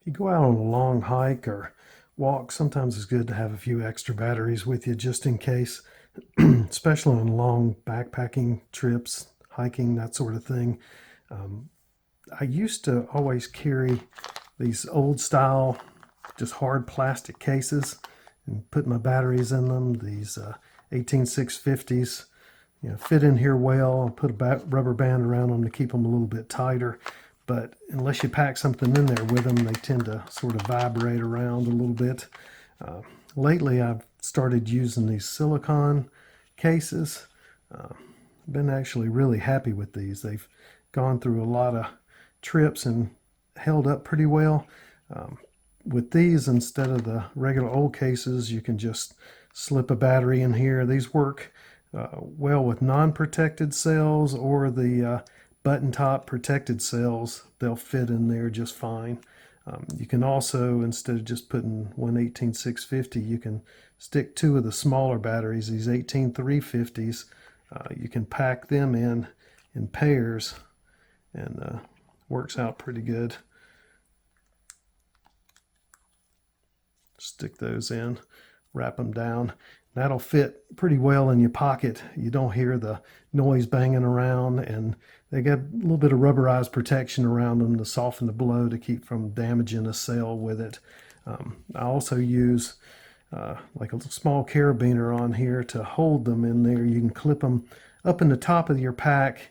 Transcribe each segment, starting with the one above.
you go out on a long hike or walk, sometimes it's good to have a few extra batteries with you just in case, especially on long backpacking trips, hiking, that sort of thing. Um, I used to always carry these old style, just hard plastic cases and put my batteries in them. These 18650s, fit in here well. I'll put a rubber band around them to keep them a little bit tighter. But unless you pack something in there with them, they tend to sort of vibrate around a little bit. Uh, Lately, I've started using these silicone cases. Been actually really happy with these. They've gone through a lot of trips and held up pretty well. With these, instead of the regular old cases, you can just slip a battery in here. These work well with non-protected cells or the button top protected cells. They'll fit in there just fine. You can also, instead of just putting one 18650, you can stick two of the smaller batteries, these 18350s. You can pack them in pairs, and works out pretty good. Stick those in, wrap them down. That'll fit pretty well in your pocket. You don't hear the noise banging around, and they got a little bit of rubberized protection around them to soften the blow to keep from damaging a cell with it. I also use like a small carabiner on here to hold them in there. You can clip them up in the top of your pack,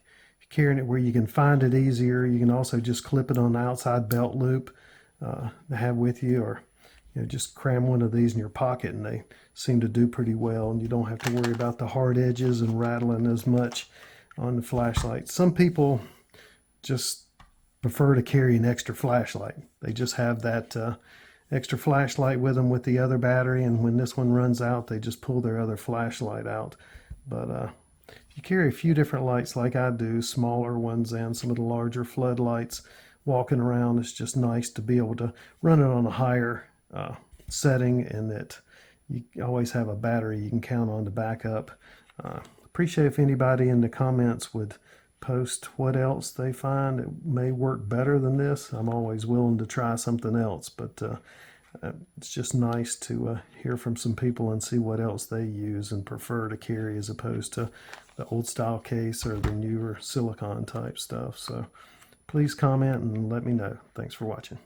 carrying it where you can find it easier. You can also just clip it on the outside belt loop to have with you, or just cram one of these in your pocket, and they seem to do pretty well, and you don't have to worry about the hard edges and rattling as much on the flashlight. Some people just prefer to carry an extra flashlight. They just have that extra flashlight with them with the other battery, and when this one runs out, they just pull their other flashlight out. But if you carry a few different lights like I do, smaller ones and some of the larger floodlights, walking around, it's just nice to be able to run it on a higher setting, and that you always have a battery you can count on to back up. Appreciate if anybody in the comments would post what else they find it may work better than this. I'm always willing to try something else, but it's just nice to hear from some people and see what else they use and prefer to carry as opposed to the old style case or the newer silicone type stuff. So please comment and let me know. Thanks for watching.